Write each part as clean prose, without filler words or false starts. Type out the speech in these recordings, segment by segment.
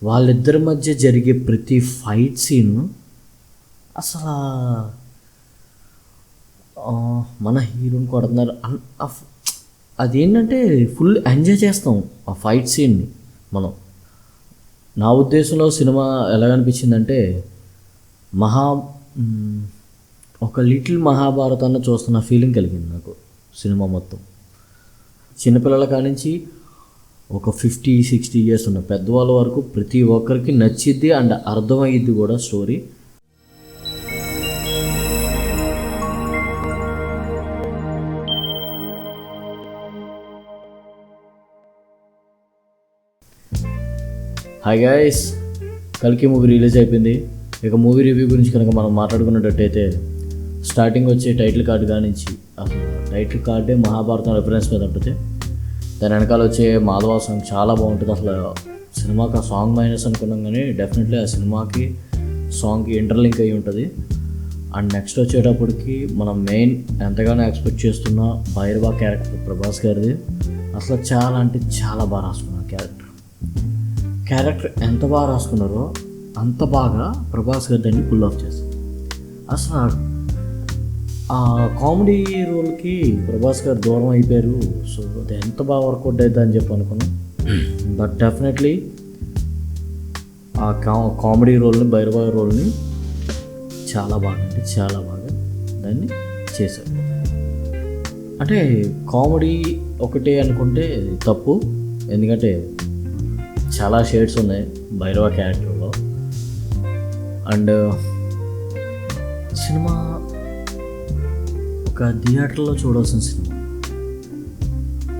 వాళ్ళిద్దరి మధ్య జరిగే ప్రతి ఫైట్ సీన్ అసలు మన హీరోని కొడుతున్నారు అదేంటంటే ఫుల్ ఎంజాయ్ చేస్తాం ఆ ఫైట్ సీన్ని మనం. నా ఉద్దేశంలో సినిమా ఎలాగనిపించిందంటే ఒక లిటిల్ మహాభారతాన్ని చూస్తున్న ఫీలింగ్ కలిగింది నాకు సినిమా మొత్తం. చిన్నపిల్లల కానించి ఒక 50-60 ఇయర్స్ ఉన్న పెద్దవాళ్ళ వరకు ప్రతి ఒక్కరికి నచ్చిద్ది అండ్ అర్థమయ్యిద్ది కూడా స్టోరీ. హాయ్ గైస్, కల్కి మూవీ రిలీజ్ అయిపోయింది. ఇక మూవీ రివ్యూ గురించి కనుక మనం మాట్లాడుకున్నట్టయితే స్టార్టింగ్ వచ్చే టైటిల్ కార్డు కానించి అసలు టైటిల్ కార్డే మహాభారతం రెఫరెన్స్ మీద ఉంటుంది. దాని వెనకాల వచ్చే మాధవ సాంగ్ చాలా బాగుంటుంది. అసలు సినిమాకి ఆ సాంగ్ మైనస్ అనుకున్నాం కానీ డెఫినెట్లీ ఆ సినిమాకి సాంగ్కి ఇంటర్లింక్ అయ్యి ఉంటుంది. అండ్ నెక్స్ట్ వచ్చేటప్పటికి మనం మెయిన్ ఎంతగానో ఎక్స్పెక్ట్ చేస్తున్న భైరవ క్యారెక్టర్ ప్రభాస్ గారిది. అసలు చాలా అంటే చాలా బాగా రాసుకున్నారు క్యారెక్టర్ ఎంత బాగా రాసుకున్నారో అంత బాగా ప్రభాస్ గారు దాన్ని పుల్ ఆఫ్ చేస్తారు. అసలు ఆ కామెడీ రోల్కి ప్రభాస్ గారు దూరం అయిపోయారు. సో అది ఎంత బాగా వర్కౌట్ అవుతుంది అని చెప్పి అనుకున్నాం. బట్ డెఫినెట్లీ ఆ కామెడీ రోల్ని భైరవ రోల్ని చాలా బాగా దాన్ని చేశారు. అంటే కామెడీ ఒకటే అనుకుంటే తప్పు, ఎందుకంటే చాలా షేడ్స్ ఉన్నాయి భైరవ క్యారెక్టర్లో. అండ్ సినిమా ఒక థియేటర్లో చూడాల్సిన సినిమా,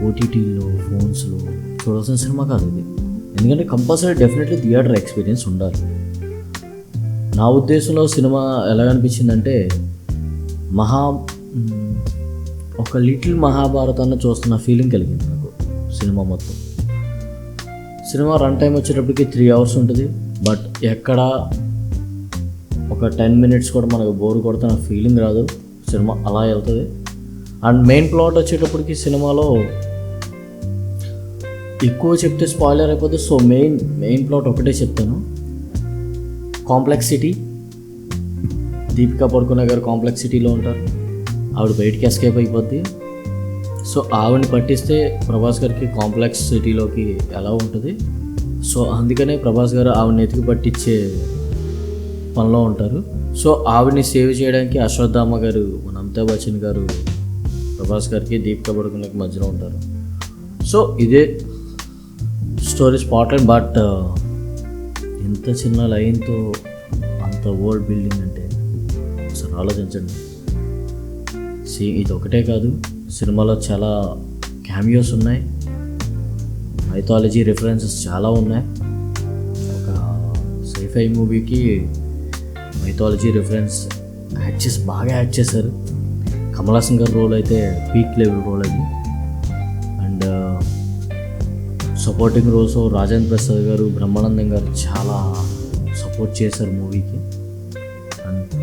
ఓటీటీలో ఫోన్స్లో చూడాల్సిన సినిమా కాదు ఇది. ఎందుకంటే కంపల్సరీ డెఫినెట్లీ థియేటర్ ఎక్స్పీరియన్స్ ఉండాలి. నా ఉద్దేశంలో సినిమా ఎలాగనిపించిందంటే ఒక లిటిల్ మహాభారతాన్ని చూస్తున్న ఫీలింగ్ కలిగింది నాకు సినిమా మొత్తం. సినిమా రన్ టైం వచ్చేటప్పటికి 3 hours ఉంటుంది. బట్ ఎక్కడ ఒక 10 minutes కూడా మనకు బోర్ కొడుతున్న ఫీలింగ్ రాదు. సినిమా అలా వెళ్తుంది. అండ్ మెయిన్ ప్లాట్ వచ్చేటప్పటికి సినిమాలో ఎక్కువ చెప్తే స్పాయిలర్ అయిపోతుంది. సో మెయిన్ ప్లాట్ ఒకటే చెప్తాను. కాంప్లెక్సిటీ, దీపికా పడుకునే గారు కాంప్లెక్సిటీలో ఉంటారు. ఆవిడ బయటికి ఎస్కేప్ అయిపోద్ది. సో ఆవిడని పట్టిస్తే ప్రభాస్ గారికి కాంప్లెక్స్ సిటీలోకి ఎలా ఉంటుంది. సో అందుకనే ప్రభాస్ గారు ఆవిడని ఎతికి పట్టించే పనిలో ఉంటారు. సో ఆవిడని సేవ్ చేయడానికి అశ్వత్థామ గారు, మన అమితాబ్ బచ్చన్ గారు ప్రభాస్ గారికి దీపికా పడుకునేకి మధ్యలో ఉంటారు. సో ఇదే స్టోరీ స్పాట్ లైన్. బట్ ఎంత చిన్న లైన్తో అంత వరల్డ్ బిల్డింగ్ అంటే అసలు ఆలోచించండి. ఇది ఒకటే కాదు, సినిమాలో చాలా క్యామియోస్ ఉన్నాయి, మైథాలజీ రిఫరెన్సెస్ చాలా ఉన్నాయి. ఒక సైఫై మూవీకి మైథాలజీ రిఫరెన్స్ బాగా యాడ్ చేశారు. కమల్ హాసన్ గారి రోల్ అయితే పీక్ లెవెల్ రోల్ అది. And supporting roles Rajendra Prasad గారు, బ్రహ్మానందం గారు చాలా సపోర్ట్ చేశారు మూవీకి. అండ్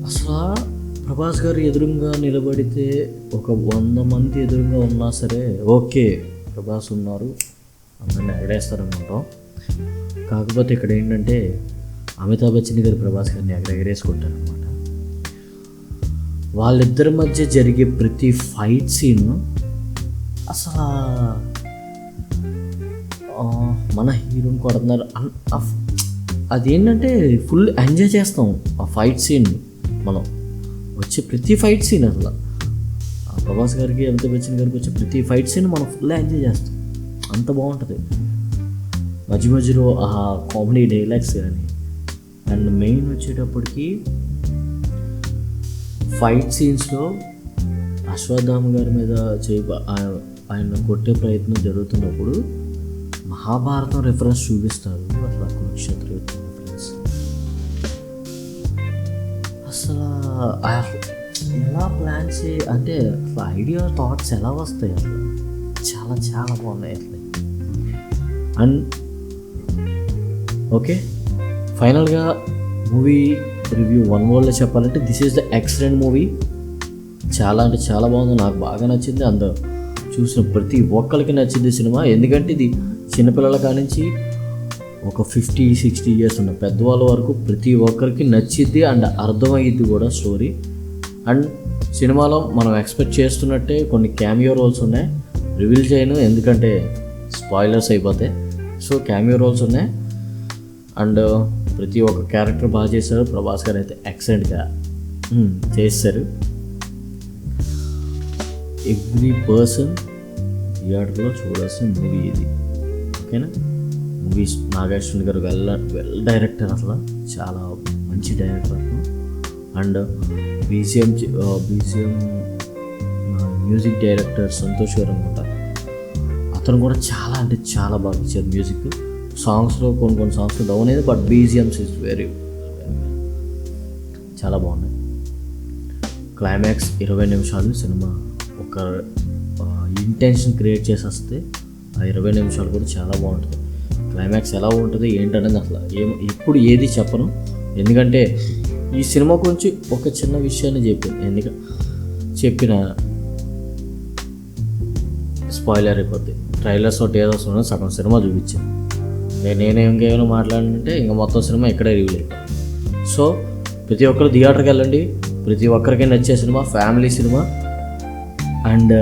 అసలు ప్రభాస్ గారు ఎదురుగా నిలబడితే ఒక 100 మంది ఎదురుగా ఉన్నా సరే ఓకే ప్రభాస్ ఉన్నారు అందరిని ఎగరేస్తారనుకుంటాం. కాకపోతే ఇక్కడ ఏంటంటే అమితాబ్ బచ్చన్ గారు ప్రభాస్ గారిని ఎగరేసుకుంటారనమాట. వాళ్ళిద్దరి మధ్య జరిగే ప్రతి ఫైట్ సీన్ అసలు మన హీరోని కొడుతున్నారు అదేంటంటే ఫుల్ ఎంజాయ్ చేస్తాం ఆ ఫైట్ సీన్ని మనం. వచ్చే ప్రతి ఫైట్ సీన్ అసలు ప్రభాస్ గారికి అమితాబ్ బచ్చన్ గారికి వచ్చే ప్రతి ఫైట్ సీన్ మనం ఫుల్ ఎంజాయ్ చేస్తాం. అంత బాగుంటుంది. మధ్యలో ఆ కామెడీ డైలాగ్స్ కానీ. అండ్ మెయిన్ వచ్చేటప్పటికి ఫైట్ సీన్స్లో అశ్వత్థామ గారి మీద ఆయన కొట్టే ప్రయత్నం జరుగుతున్నప్పుడు మహాభారతం రెఫరెన్స్ చూపిస్తారు. అసలు కురుక్షేత్ర రెఫరెన్స్ అసలు ఎలా ప్లాన్ అంటే అసలు ఐడియా థాట్స్ ఎలా వస్తాయి అసలు చాలా చాలా బాగున్నాయి అసలు. అండ్ ఓకే, ఫైనల్గా మూవీ రివ్యూ 1 wordలో చెప్పాలంటే this is the excellent movie. చాలా అంటే చాలా బాగుంది, నాకు బాగా నచ్చింది. చూసిన ప్రతి ఒక్కరికి నచ్చింది సినిమా. ఎందుకంటే ఇది చిన్నపిల్లల కానించి ఒక 50-60 ఇయర్స్ ఉన్న పెద్దవాళ్ళ వరకు ప్రతి ఒక్కరికి నచ్చిద్ది అండ్ అర్థమయ్యిద్ది కూడా స్టోరీ. అండ్ సినిమాలో మనం ఎక్స్పెక్ట్ చేస్తున్నట్టే కొన్ని క్యామియో రోల్స్ ఉన్నాయి. రివీల్ చేయను ఎందుకంటే స్పాయిలర్స్ అయిపోతాయి. సో క్యామియో రోల్స్ ఉన్నాయి అండ్ ప్రతి ఒక్క క్యారెక్టర్ బాగా చేశారు. ప్రభాస్ గారు అయితే ఎక్సలెంట్గా చేస్తారు. ఎవ్రీ పర్సన్ థియేటర్లో చూడాల్సిన మూవీ ఇది. ఓకేనా? మూవీస్ నాగేశ్వర గారు వెల్ డైరెక్టర్, అసలు చాలా మంచి director. And BGM music director Santosh గారు అనుకుంటా, అతను కూడా చాలా అంటే చాలా బాగా ఇచ్చారు మ్యూజిక్. సాంగ్స్లో కొన్ని సాంగ్స్ డౌన్ అయింది, బట్ బీజిఎమ్స్ ఇస్ వెరీ చాలా బాగున్నాయి. క్లైమాక్స్ 20 నిమిషాలు సినిమా ఒక ఇంటెన్షన్ క్రియేట్ చేసి వస్తే ఆ 20 నిమిషాలు కూడా చాలా బాగుంటుంది. క్లైమాక్స్ ఎలా ఉంటుంది ఏంటనేది అసలు ఎప్పుడు ఏది చెప్పను, ఎందుకంటే ఈ సినిమా గురించి ఒక చిన్న విషయాన్ని చెప్పిన స్పాయిలర్ అయిపోద్ది. ట్రైలర్స్ టేజర్స్ సగం సినిమా చూపించాను. నేనేం కేవలం మాట్లాడినంటే ఇంకా మొత్తం సినిమా ఇక్కడే రివీల్ అయిపోయింది. సో ప్రతి ఒక్కరు థియేటర్కి వెళ్ళండి. ప్రతి ఒక్కరికి నచ్చే సినిమా, ఫ్యామిలీ సినిమా. అండ్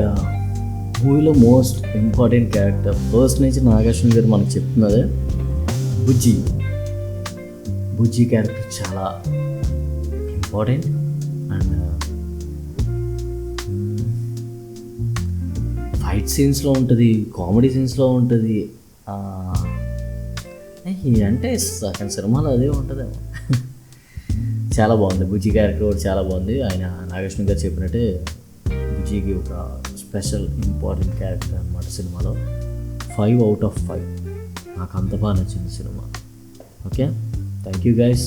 మూవీలో మోస్ట్ ఇంపార్టెంట్ క్యారెక్టర్ ఫస్ట్ నుంచి నాగేశ్వర గారు మనకు చెప్తున్నదే బుజ్జి క్యారెక్టర్ చాలా ఇంపార్టెంట్. అండ్ ఫైట్ సీన్స్లో ఉంటుంది, కామెడీ సీన్స్లో ఉంటుంది. అంటే సగం సినిమాలో అదే ఉంటుందేమో. చాలా బాగుంది బుజ్జి క్యారెక్టర్ కూడా చాలా బాగుంది. ఆయన నాగేశ్వర గారు చెప్పినట్టే బుజ్జికి ఒక స్పెషల్ ఇంపార్టెంట్ క్యారెక్టర్ అనమాట సినిమాలో. 5 out of 5 నాకు అంత బాగా నచ్చింది cinema. Okay, thank you guys.